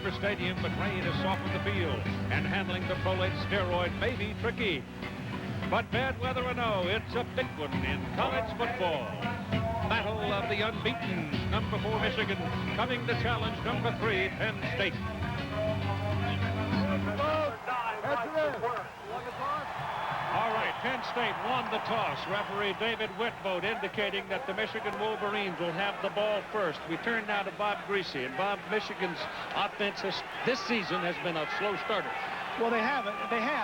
Beaver Stadium, but rain has softened the field, and handling the folate steroid may be tricky. But bad weather or no, it's a big one in college football. Battle of the unbeaten. Number 4 Michigan coming to challenge number 3 Penn State. All right, Penn State won the toss. Referee David Whitvote indicating that the Michigan Wolverines will have the ball first. We turn now to Bob Greasy. And Bob, Michigan's offense this season has been a slow starter. Well, they have,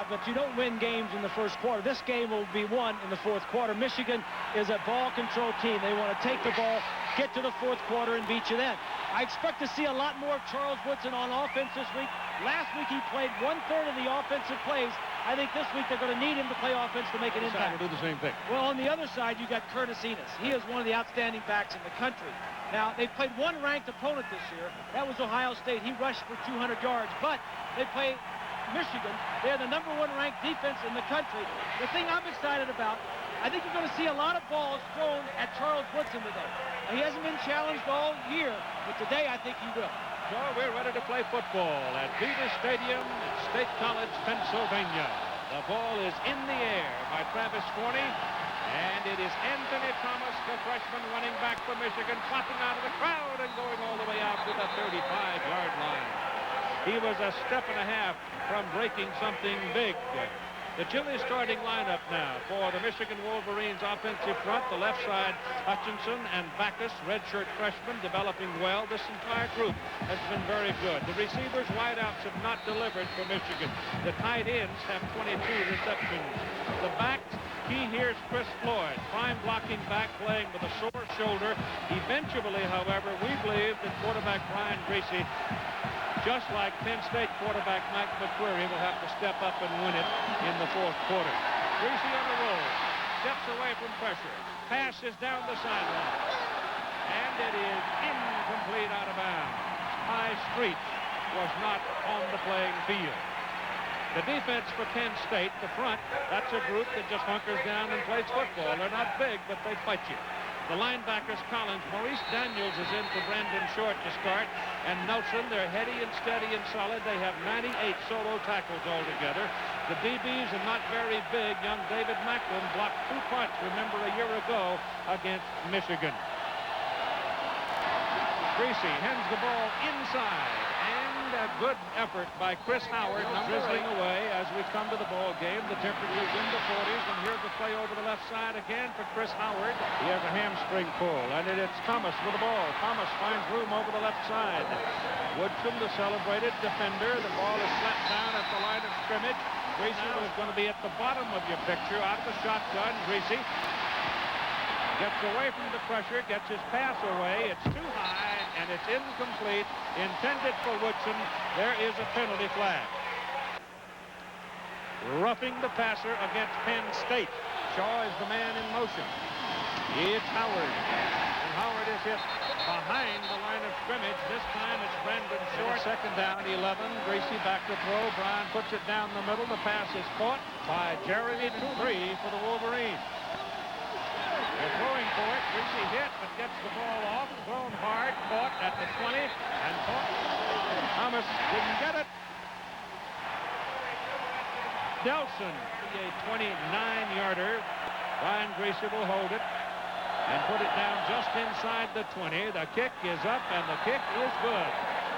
but you don't win games in the first quarter. This game will be won in the fourth quarter. Michigan is a ball control team. They want to take the ball, get to the fourth quarter, and beat you then. I expect to see a lot more of Charles Woodson on offense this week. Last week he played 1/3 of the offensive plays. I think this week they're going to need him to play offense to make an impact. Will do the same thing. Well, on the other side, you got Curtis Enis. He is one of the outstanding backs in the country. Now, they played one ranked opponent this year. That was Ohio State. He rushed for 200 yards, but they play Michigan. They're the number 1 ranked defense in the country. The thing I'm excited about, I think you're going to see a lot of balls thrown at Charles Woodson today. Now, he hasn't been challenged all year, but today I think he will. So we're ready to play football at Beaver Stadium, State College, Pennsylvania. The ball is in the air by Travis Forney, and it is Anthony Thomas, the freshman running back for Michigan, popping out of the crowd and going all the way out to the 35-yard line. He was a step and a half from breaking something big. The Chile starting lineup now for the Michigan Wolverines offensive front. The left side, Hutchinson and Backus, redshirt freshmen, developing well. This entire group has been very good. The receivers, wideouts have not delivered for Michigan. The tight ends have 22 receptions. The backs, key here's Chris Floyd, prime blocking back, playing with a sore shoulder. Eventually, however, we believe that quarterback Brian Greasy, just like Penn State quarterback Mike McQuarrie, will have to step up and win it in the fourth quarter. Greasy on the roll, steps away from pressure. Pass is down the sideline, and it is incomplete, out of bounds. High Street was not on the playing field. The defense for Penn State, the front, that's a group that just hunkers down and plays football. They're not big, but they fight you. The linebackers, Collins, Maurice Daniels is in for Brandon Short to start, and Nelson, they're heady and steady and solid. They have 98 solo tackles altogether. The DBs are not very big. Young David Macklin blocked 2 punts, remember, a year ago against Michigan. Greasy hands the ball inside, and a good effort by Chris Howard, drizzling away as we come to the ball game. The temperature's in the 40s, and here's the play over the left side again for Chris Howard. He has a hamstring pull, and it's Thomas with the ball. Thomas finds room over the left side. Woodson, the celebrated defender. The ball is slapped down at the line of scrimmage. Greasy was going to be at the bottom of your picture, out of the shotgun. Greasy gets away from the pressure, gets his pass away. It's too high, and it's incomplete. Intended for Woodson. There is a penalty flag. Roughing the passer against Penn State. Shaw is the man in motion. It's Howard. And Howard is hit behind the line of scrimmage. This time it's Brandon Short. Second down, 11. Greasy back to throw. Brian puts it down the middle. The pass is caught by Jeremy Three for the Wolverines. They're throwing for it. Greasy hit, but gets the ball off. Thrown hard, caught at the 20, and caught. Thomas didn't get it. Nelson, a 29-yarder. Brian Greasy will hold it and put it down just inside the 20. The kick is up, and the kick is good.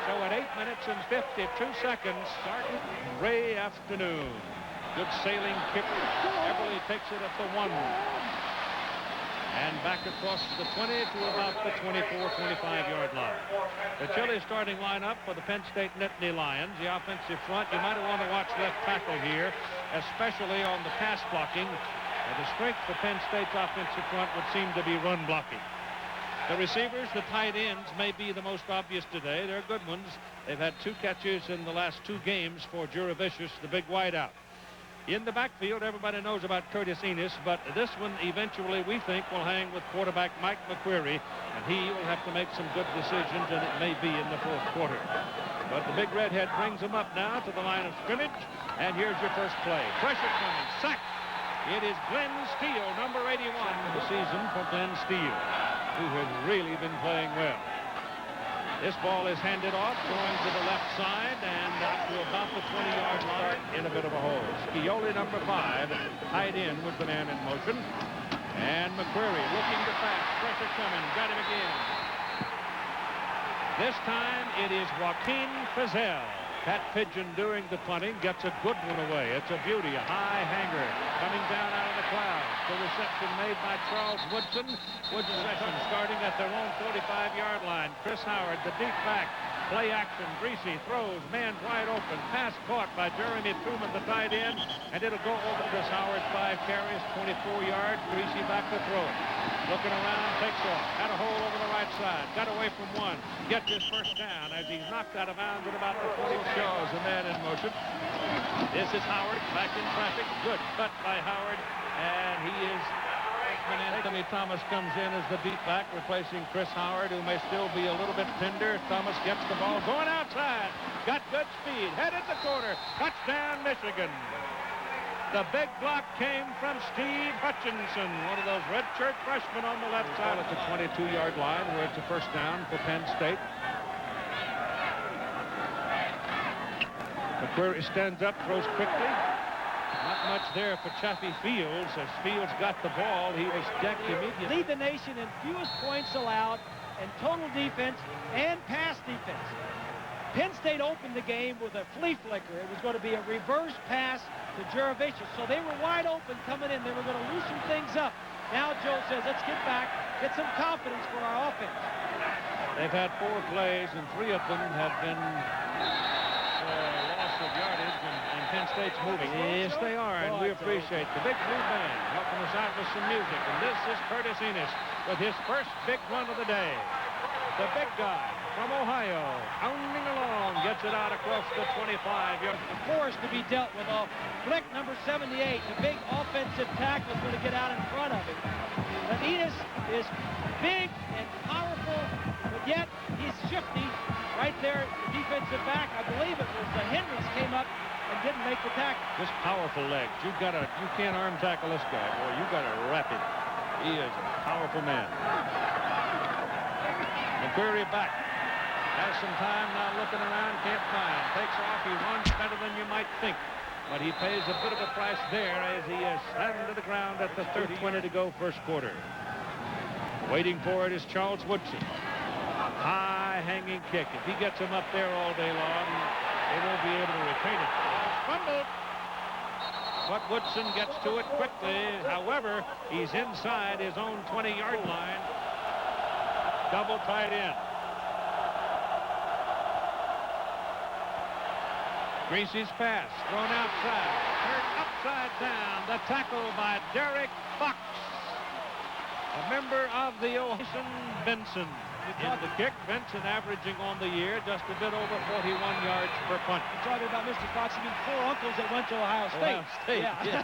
So at 8 minutes and 52 seconds, starting Ray Afternoon. Good sailing kick. Everly takes it at the 1. And back across the 20 to about the 24-25-yard line. The Chile starting lineup for the Penn State Nittany Lions. The offensive front, you might want to watch left tackle here, especially on the pass blocking. The strength for Penn State's offensive front would seem to be run blocking. The receivers, the tight ends, may be the most obvious today. They're good ones. They've had 2 catches in the last 2 games for Jurevicius, the big wideout. In the backfield, everybody knows about Curtis Enis, but this one eventually, we think, will hang with quarterback Mike McQuarrie, and he will have to make some good decisions, and it may be in the fourth quarter. But the big redhead brings him up now to the line of scrimmage, and here's your first play. Pressure coming, sack. It is Glenn Steele, number 81 for the season for Glenn Steele, who has really been playing well. This ball is handed off, going to the left side and out to about the 20-yard line in a bit of a hole. Scioli, number 5, tied in with the man in motion. And McQuarrie looking to pass. Pressure coming. Got him again. This time it is Joaquin Fizel. Pat Pigeon doing the punting, gets a good one away. It's a beauty, a high hanger coming down out of the clouds. The reception made by Charles Woodson. Woodson starting at their own 45-yard line. Chris Howard, the deep back. Play action. Greasy throws. Man wide open. Pass caught by Jeremy Truman, the tight end. And it'll go over to Chris Howard. 5 carries, 24 yards. Greasy back to throw it. Looking around, takes off. Had a hole over the right side. Got away from one. Gets his first down as he's knocked out of bounds at about the 20. Shows a man in motion. This is Howard back in traffic. Good cut by Howard. And he is... Anthony Thomas comes in as the deep back, replacing Chris Howard, who may still be a little bit tender. Thomas gets the ball going outside. Got good speed. Headed the corner. Touchdown, Michigan. The big block came from Steve Hutchinson, one of those redshirt freshmen on the left side at the 22-yard line, where it's a first down for Penn State. McQuarrie stands up, throws quickly. Not much there for Chaffee Fields. As Fields got the ball, he was decked immediately. Lead the nation in fewest points allowed and total defense and pass defense. Penn State opened the game with a flea flicker. It was going to be a reverse pass to Jurevicius. So they were wide open coming in. They were going to loosen things up. Now Joe says, let's get back, get some confidence for our offense. They've had 4 plays, and 3 of them have been loss of yardage, and Penn State's moving. Yes, they are, and we appreciate the big blue band helping us out with some music. And this is Curtis Enis with his first big run of the day. The big guy from Ohio, pounding along, gets it out across the 25-yard. A force to be dealt with. Flick, number 78, the big offensive tackle is going to get out in front of him. But Enis is big and powerful, but yet he's shifty. Right there, the defensive back, I believe it was the Henrys, came up and didn't make the tackle. Just powerful legs. You can't arm tackle this guy, boy. You got to wrap him. He is a powerful man. McQuarrie back. Has some time now looking around, can't find. Takes off, he runs better than you might think. But he pays a bit of a price there as he is slammed to the ground at the 30-20 to go first quarter. Waiting for it is Charles Woodson. High hanging kick. If he gets him up there all day long, they won't be able to retain it. Fumbled. But Woodson gets to it quickly. However, he's inside his own 20-yard line. Double tight end. Greasy's pass thrown outside. Turned upside down. The tackle by Derek Fox, a member of the Ohio Benson. In the kick, Benson averaging on the year just a bit over 41 yards per punt. You're talking about Mr. Fox. You mean 4 uncles that went to Ohio State. Ohio State, yeah.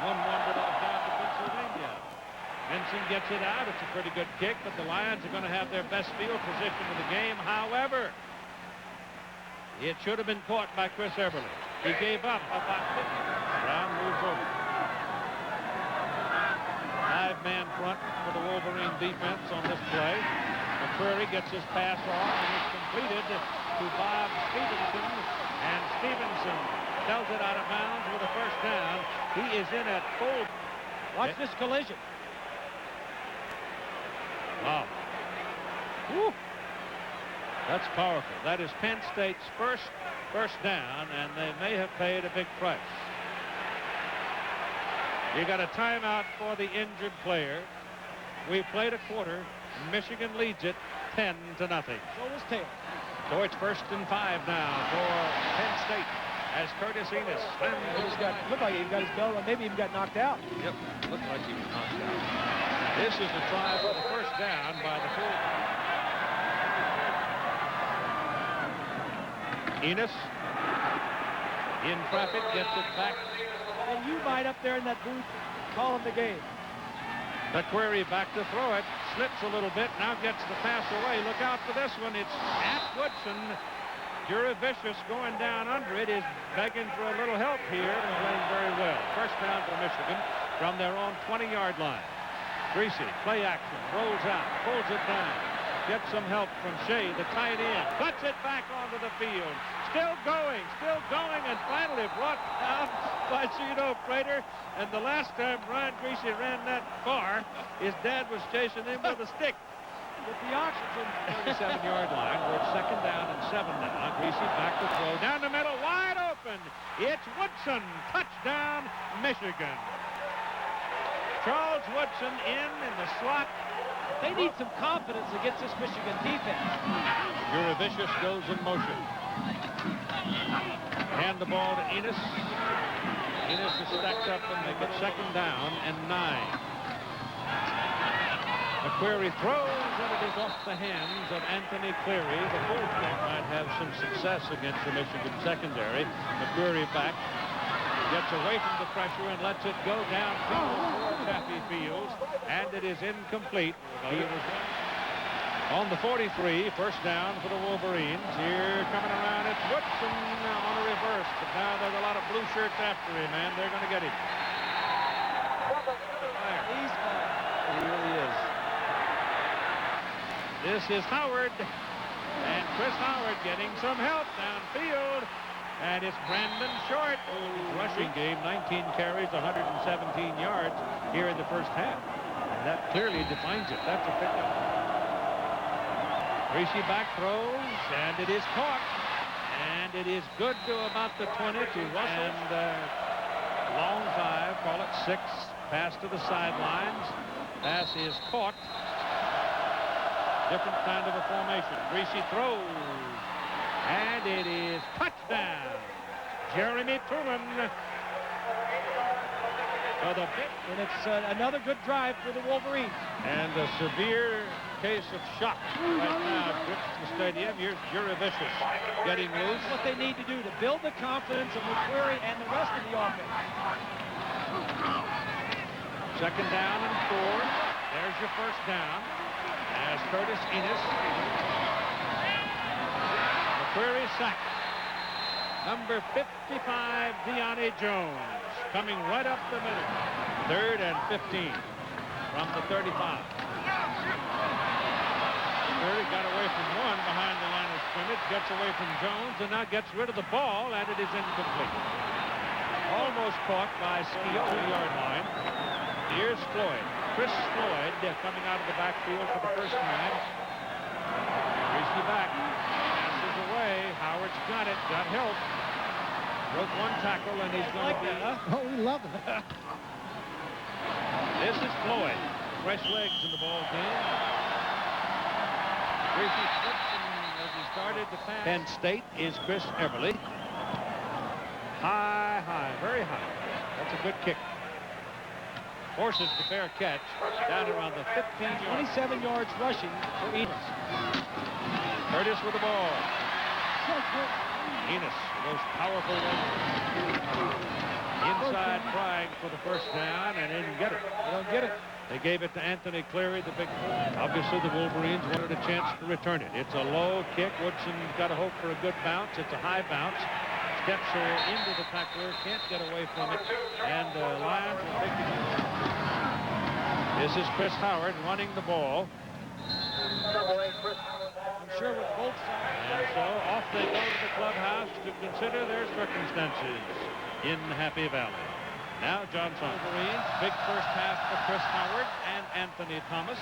One wandered off down to Pennsylvania. Benson gets it out. It's a pretty good kick, but the Lions are going to have their best field position of the game. However, it should have been caught by Chris Eberle. He gave up about 50. Brown moves over. 5-man front for the Wolverine defense on this play. McQuarrie gets his pass off and it's completed to Bob Stevenson. And Stevenson tells it out of bounds with a first down. He is in at full. Watch this collision. Wow. Woo. That's powerful. That is Penn State's first down, and they may have paid a big price. You got a timeout for the injured player. We played a quarter. Michigan leads it 10-0. So was Taylor. So it's 1st and 5 now for Penn State as Curtis Enis slams. Looked like he got his bell, or maybe even got knocked out. Yep, looked like he was knocked out. This is the try for the first down by the fullback. Enis in traffic, gets it back. And you might up there in that booth call him the game. McQuarrie back to throw it. Slips a little bit. Now gets the pass away. Look out for this one. It's at Woodson. Jurevicius going down under it is begging for a little help here and playing very well. First down for Michigan from their own 20-yard line. Greasy, play action, rolls out, pulls it down. Gets some help from Shea, the tight end. Puts it back onto the field. Still going, and finally brought down by Gino Prater. And the last time Brian Greasy ran that far, his dad was chasing him with a stick. With the oxygen. 37-yard line. We're second down and 7 now. Greasy back to throw. Down the middle, wide open. It's Woodson. Touchdown, Michigan. Charles Woodson in the slot. They need some confidence against this Michigan defense. Jurevicius goes in motion. Hand the ball to Enis. Enis is stacked up and make it second down and 9. McQuarrie throws, and it is off the hands of Anthony Cleary. The fullback might have some success against the Michigan secondary. McQuarrie back, gets away from the pressure and lets it go downfield for Chaffee Fields, and it is incomplete. He was on the 43, first down for the Wolverines. Here coming around, it's Woodson on a reverse, but now there's a lot of blue shirts after him, and they're going to get him. He's fine. He really is. This is Howard, and Chris Howard getting some help downfield, and it's Brandon Short. His rushing game, 19 carries, 117 yards here in the first half. And that clearly defines it. That's a pickup. Greasy back throws, and it is caught, and it is good to about the 20 to Russell. And long 5, call it 6, pass to the sidelines. Pass is caught. Different kind of a formation. Greasy throws, and it is touchdown. Jeremy Truman for the pick. And it's another good drive for the Wolverines. And a severe case of shock right now at the stadium. Here's Jurevicius getting loose. What they need to do to build the confidence of McQuarrie and the rest of the offense. Second down and 4. There's your first down. As Curtis Enis. McQuarrie sacked. Number 55, Deonnie Jones, coming right up the middle. 3rd and 15 from the 35. McQuarrie got away from one behind the line of scrimmage, gets away from Jones, and now gets rid of the ball, and it is incomplete. Almost caught by Skio, 2-yard line. Here's Floyd. Chris Floyd coming out of the backfield for the first time. Greasy back. Passes away. Howard's got it. Got help. Broke one tackle, and he's going to be... Oh, we love it. This is Floyd. Fresh legs in the ball game. Greasy slips as he started to pass. Penn State is Chris Everly. High, very high. That's a good kick. Forces the fair catch down around the 15-yard. 27 yards rushing for Enis. Curtis with the ball. Enis, the most powerful one. Inside trying for the first down, and they didn't get it. They don't get it. They gave it to Anthony Cleary, the big... Obviously, the Wolverines wanted a chance to return it. It's a low kick. Woodson's got to hope for a good bounce. It's a high bounce. Steps her into the tackler, can't get away from it, and the Lions will take it. This is Chris Howard running the ball. I'm sure with both sides. And so off they go to the clubhouse to consider their circumstances in Happy Valley. Now John Wolverines, big first half for Chris Howard and Anthony Thomas.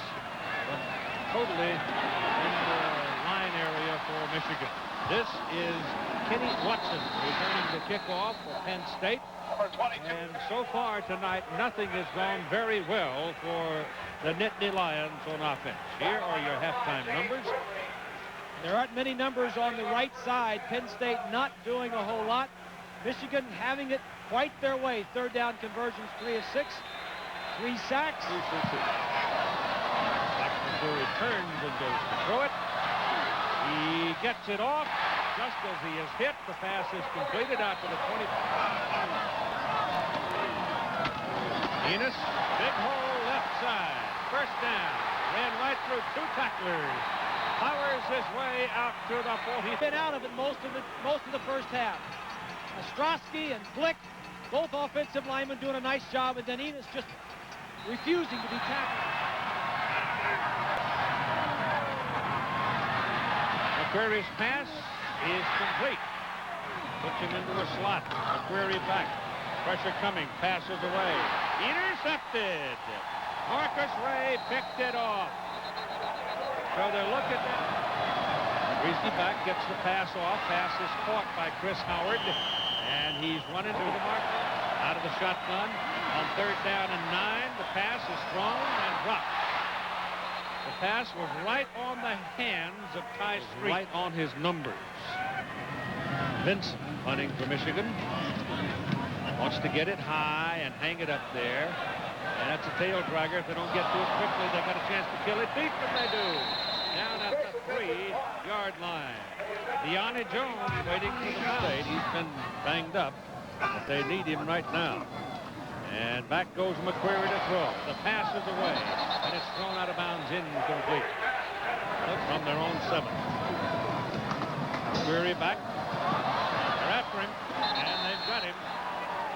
But totally in the line area for Michigan. This is Kenny Watson returning the kickoff for Penn State. And so far tonight, nothing has gone very well for the Nittany Lions on offense. Here are your halftime numbers. There aren't many numbers on the right side. Penn State not doing a whole lot. Michigan having it quite their way. Third down conversions, 3 of 6. 3 sacks. McQuarrie returns and goes to throw it. He gets it off. Just as he is hit, the pass is completed out to the 20. Enis, big hole left side. First down. Ran right through 2 tacklers. Powers his way out to the 40. Been out of it most of the first half. Ostrowski and Blick, both offensive linemen doing a nice job, and then Enis just refusing to be tackled. McQuarrie's pass is complete. Puts him into a slot. McQuarrie back. Pressure coming. Passes away. Intercepted. Marcus Ray picked it off. So they look at that. Greasy back gets the pass off. Pass is caught by Chris Howard. And he's running to the mark out of the shotgun. On 3rd down and 9, the pass is thrown and dropped. The pass was right on the hands of Ty Street. Right on his numbers. Vincent punting for Michigan. Wants to get it high and hang it up there. And that's a tail dragger. If they don't get to it quickly, they got a chance to kill it deep, and they do. Down at the 3-yard line. Deanna Jones waiting for the State. He's been banged up, but they need him right now. And back goes McQuarrie to throw. The pass is away, and it's thrown out of bounds, incomplete. From their own 7. McQuarrie back. They're after him, and they've got him.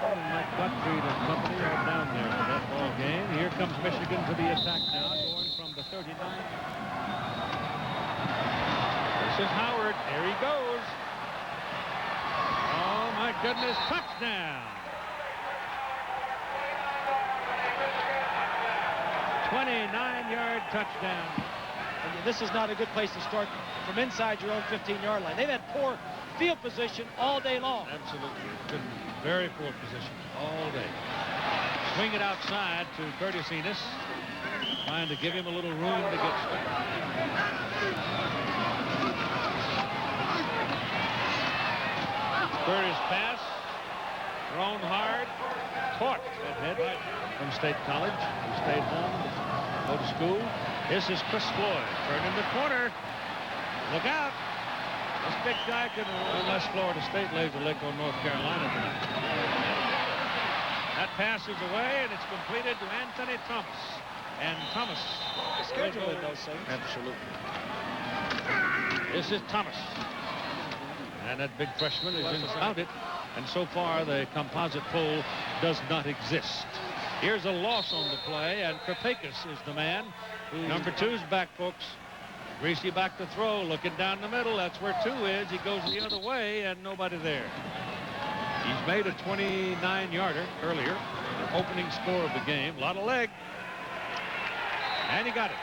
Mike Gottfried and company are down there for that ball game. Here comes Michigan to the attack now, going from the 39. This is Howard. There he goes. Oh, my goodness. Touchdown. 29-yard touchdown. And this is not a good place to start from inside your own 15-yard line. They've had poor field position all day long. Absolutely. Been very poor position all day. Swing it outside to Curtis Enis. Trying to give him a little room to get started. Curtis pass. Thrown hard. Caught at head from State College. He stayed home to go to school. This is Chris Floyd. Turning the corner. Look out. This big guy can, unless Florida State lays a lick on North Carolina tonight. That pass is away, and it's completed to Anthony Thomas. And Thomas. Schedule in those things. Absolutely. This is Thomas. And that big freshman is without it. And so far, the composite pole does not exist. Here's a loss on the play, and Kripakis is the man. Number 2's back, folks. Greasy back to throw, looking down the middle. That's where 2 is. He goes the other way, and nobody there. He's made a 29-yarder earlier, the opening score of the game. A lot of leg. And he got it.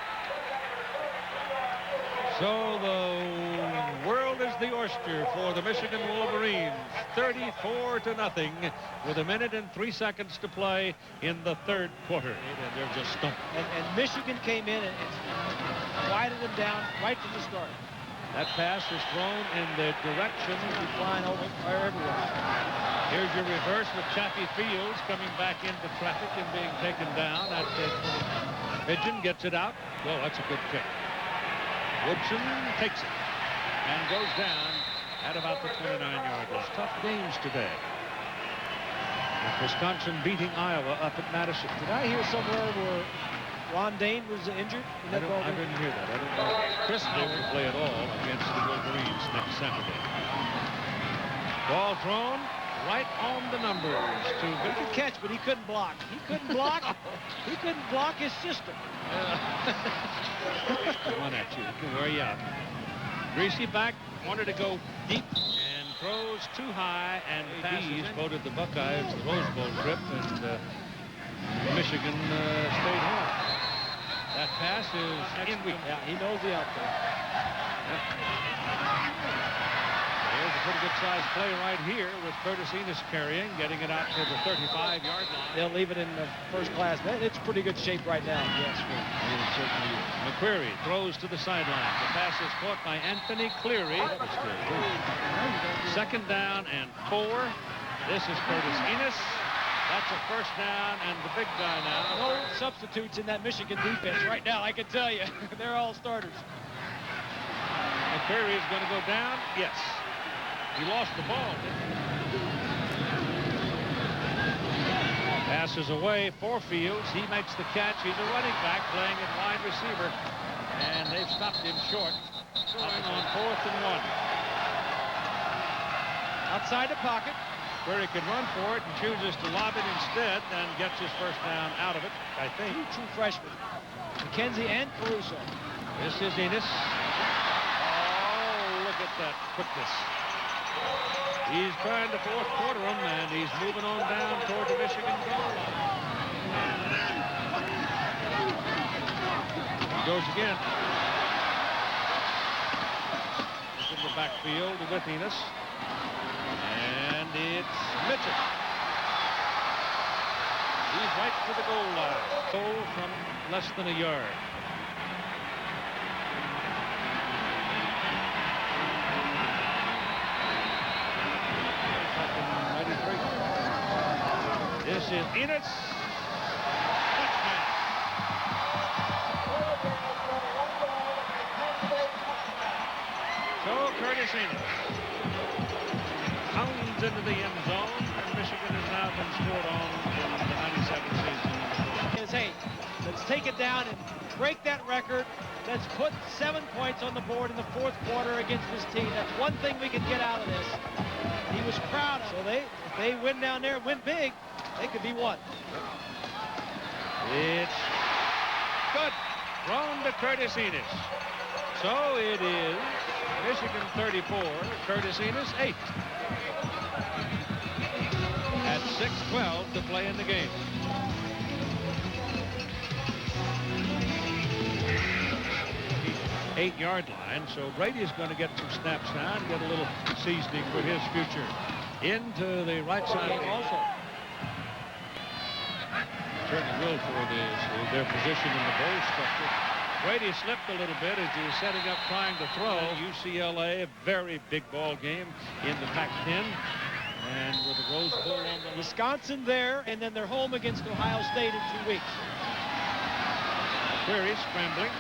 So the world is the oyster for the Michigan Wolverines. 34-0 with 1 minute and 3 seconds to play in the 3rd quarter. And they're just stumped. And Michigan came in and quieted them down right from the start. That pass is thrown in the direction. Flying over everywhere. Here's your reverse with Chaffee Fields coming back into traffic and being taken down. That Pigeon gets it out. Oh, that's a good kick. Woodson takes it and goes down at about the 29-yard line. Tough games today. With Wisconsin beating Iowa up at Madison. Did I hear somewhere where Ron Dane was injured? I didn't hear that. I don't know. Chris didn't play at all against the Wolverines next Saturday. Ball thrown right on the numbers to He could catch, but he couldn't block. He couldn't block. He couldn't block his system. One at you. Can wear you out. Greasy back, wanted to go deep and throws too high, and passes voted the Buckeyes the Rose Bowl trip, and Michigan stayed home. That pass is in weak. Yeah, he knows the outfit. There's a pretty good sized play right here with Curtis Enis carrying, getting it out to the 35-yard line. They'll leave it in the first class. It's pretty good shape right now. Yes, certainly. McQuarrie throws to the sideline. The pass is caught by Anthony Cleary. That was good. 2nd down and 4. This is Curtis Enis. That's a 1st down, and the big guy now. No substitutes in that Michigan defense right now, I can tell you. They're all starters. McQuarrie is going to go down. Yes. He lost the ball. Passes away for Fields. He makes the catch. He's a running back playing at wide receiver. And they've stopped him short. Going on 4th and 1. Outside the pocket. Query can run for it and chooses to lob it instead and gets his 1st down out of it, I think. 2 true freshmen. McKenzie and Caruso. This is Enis. Oh, look that quickness. He's trying to fourth quarter him, and he's moving on down toward the Michigan goal line. He goes again. He's in the backfield with Enis. And it's Mitchell. He's right to the goal line. Goal from less than a yard. This is Enis. Touchdown. So Curtis Enis pounds into the end zone, and Michigan has now been scored on in the 97 season. Hey, let's take it down and break that record. Let's put 7 points on the board in the fourth quarter against this team. That's one thing we can get out of this. He was proud of it. So if they win down there and win big, they could be one. It's good. Thrown to Curtis Enis. So it is Michigan 34, Curtis Enis 8. At 6:12 to play in the game. The 8-yard line, so Brady's going to get some snaps now and get a little seasoning for his future. Into the right side also. Certainly will for their position in the bowl structure. Brady slipped a little bit as he was setting up trying to throw. UCLA, a very big ball game in the Pac-10. And with the Rose Bowl on the Wisconsin there, and then they're home against Ohio State in 2 weeks. Query scrambling.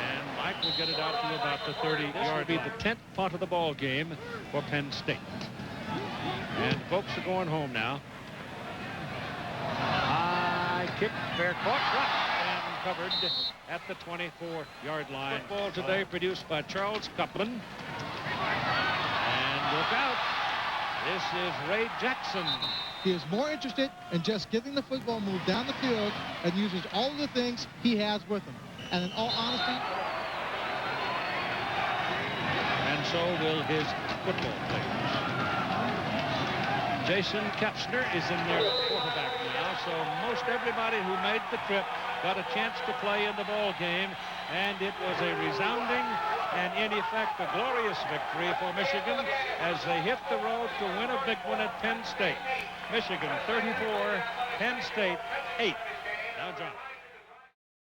And Mike will get it out to about the 30-yard line. This will be the 10th punt of the ball game for Penn State. And folks are going home now. High kick, fair caught, and covered at the 24-yard line. Football today produced by Charles Copeland. And look out. This is Ray Jackson. He is more interested in just getting the football moved down the field and uses all of the things he has with him. And in all honesty, and so will his football players. Jason Kapsner is in there at quarterback now, so most everybody who made the trip got a chance to play in the ball game, and it was a resounding and, in effect, a glorious victory for Michigan as they hit the road to win a big one at Penn State. Michigan 34, Penn State 8. Now, John.